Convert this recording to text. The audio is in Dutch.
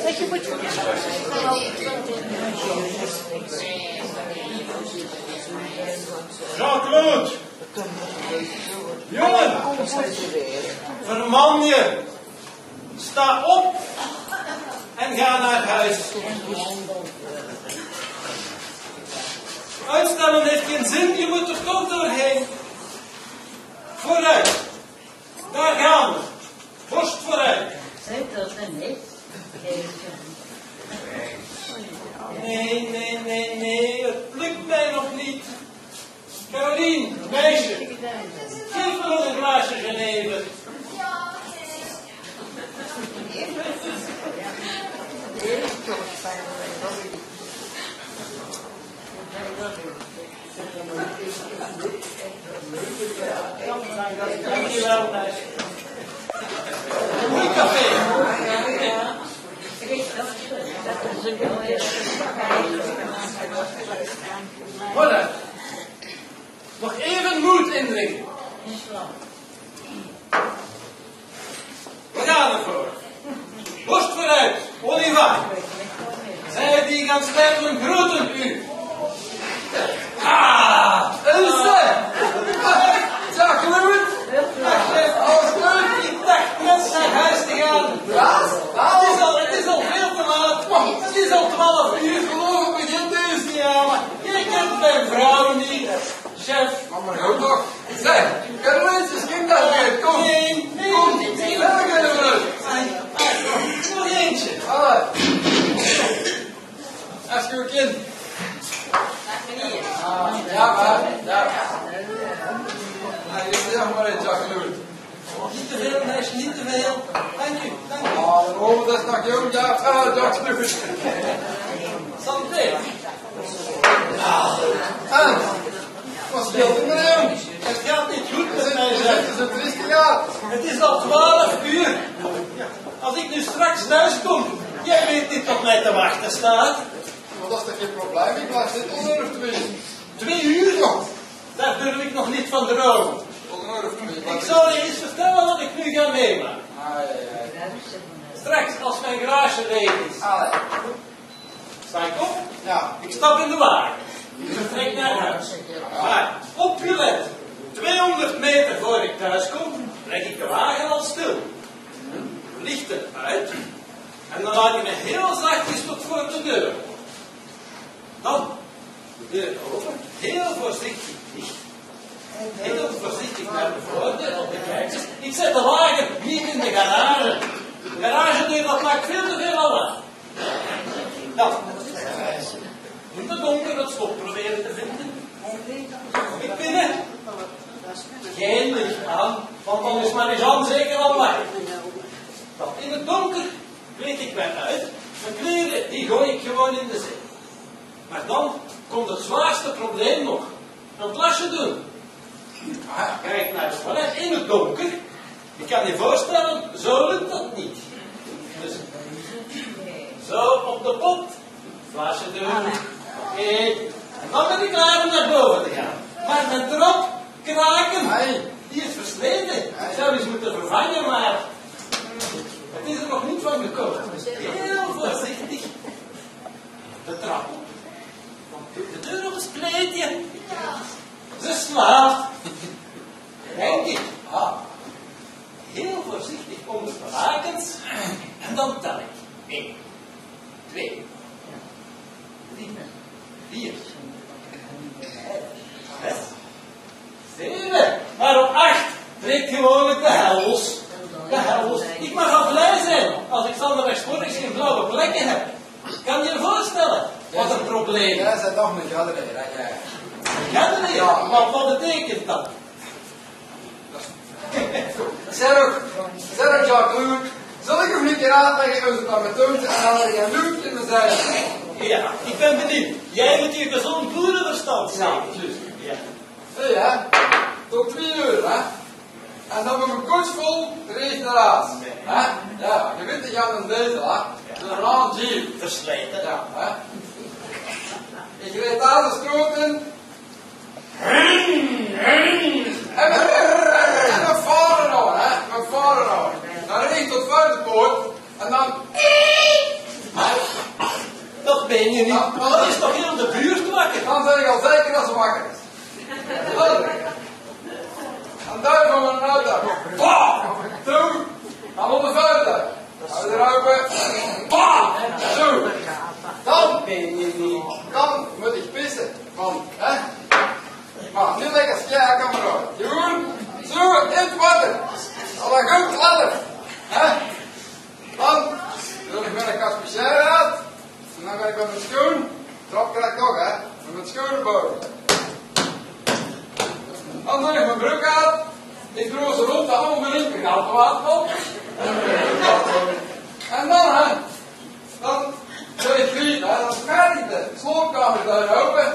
Dat je moet Jean-Claude! Jongen! Verman je! Sta op en ga naar huis. Uitstellen heeft geen zin, je moet er toch doorheen. Vooruit. Daar gaan we. Borst vooruit. Nee, het lukt mij nog niet. Caroline, meisje, geef me nog een glaasje genever. Dankjewel, meisje. Een mooi café. Voilà. Nog even moed indringen. We gaan ervoor. Borst vooruit, Oliva. Zij die gaan sterven groeten u. Ilse! Jacques! Alles leuk, ik dacht net naar huis te gaan. Het is al veel te laat. Het is al 12 uur, geloof ik begint dus niet aan. Maar je kent mijn vrouw niet. Chef. Maar goed toch? Zeg, kunnen we eens kinderen weer? Kom! Nee. Lekker kunnen we Nog eentje. Allee. Als je een kind. Ja, maar. Zeg maar eens, Jacques. Niet te veel, meisje, niet te veel. Dank u. Oh, dat is nog jong, Jacques. Santé. En? Wat speelt er met hem? Het gaat niet goed met mij, zeg. Het is een trieste gaat. Het is al 12 uur. Als ik nu straks thuis kom, jij weet niet wat mij te wachten staat. Maar dat is toch geen probleem? Ik blijf zitten onder of 2? 2 uur nog. Daar durf ik nog niet van dromen. Onder of 2? Ik zal je eens vertellen wat ik nu ga meemaken. Ja. Straks, als mijn garage leeg is. Allee. Sta ik op? Ja. Ik stap in de wagen. Ik vertrek naar huis. Maar, opgelet. 200 meter voor ik thuis kom, leg ik de wagen al stil. Lichten uit. En dan laat ik me heel zachtjes tot voor de deur. Dan de deur open. Heel voorzichtig dicht. Heel voorzichtig naar de voordeur op de kijkers. Ik zet de wagen niet in de garage. De garagedeur dat maakt veel te veel lawaai. Dan in de donker het slot proberen te vinden. Kom ik binnen. Geen licht aan, want dan is mijn Jean zeker al weg. Want in het donker kleed ik mij uit. Mijn kleren die gooi ik gewoon in de zee. Maar dan komt het zwaarste probleem nog. Een plasje doen. Kijk naar het toilet in het donker. Je kan je voorstellen, zo lukt dat niet. Dus zo op de pot. Plasje doen. Oké. En dan ben ik klaar om naar boven te gaan. Maar mijn trap, kraken, die is versleten. Ik zou eens moeten vervangen, maar het is er nog niet van gekomen. Dus heel voorzichtig de trap op. De deur op het kleedje. Ze slaapt. Denk ik. Heel voorzichtig onder de lakens. En dan tel ik. 1, 2, 3, 4, 5, 6, 7. Maar op 8 trekt gewoonlijk de hels. De hels. Ik mag al blij zijn als ik zondagsmorgens geen blauwe plekken heb. Kan je je voorstellen wat een probleem is? Jij bent toch een galerij, hè, jij? Galerij? Ja. Wat betekent dat? Zeg ook, Jacques, zal ik nog een keer uitleggen hoe ze dat met doen en dan leg je een lucht in de zijde? Ja, ik ben benieuwd. Jij met je gezond boerenverstand zijn. Ja, juist. Ja. Hé, hè? Tot 2 uur, hè? En dan met mijn koets vol reed naar huis. Hè? Ja, je weet, ik ga een diesel, hè? Een raam jeep. Versleten. Ja, hè? Ik reed daar de stroot in. En we varen nou, hè? We varen nou. dan rijd ik tot buitenpoort en dan... Dat ben je niet. Dat is toch heel de buurt wakker? Dan zeg ik al zeker dat ze wakker is. Dan duiven we een auto. Bam! Zo! Dan op de vuilnis. Hou er open. Bam! Zo! Dan Ben je niet. Dan moet ik pissen. Want, hè? Maar nu lekker skijken, kameraad. Jeroen, zo, in het water. Al een goed ladder. Hè? Dan doe ik mijn kaspiciër uit. En dan ga ik met mijn schoen. Trap krijg ik nog, hè? Met mijn schoenen boven. Dan doe ik mijn broek uit. Ik droog ze rond, dan om mijn linkerkant op. En dan, hè? Dan doe ik vriend, hè? Dan gaat ik de sloopkamerdeur open.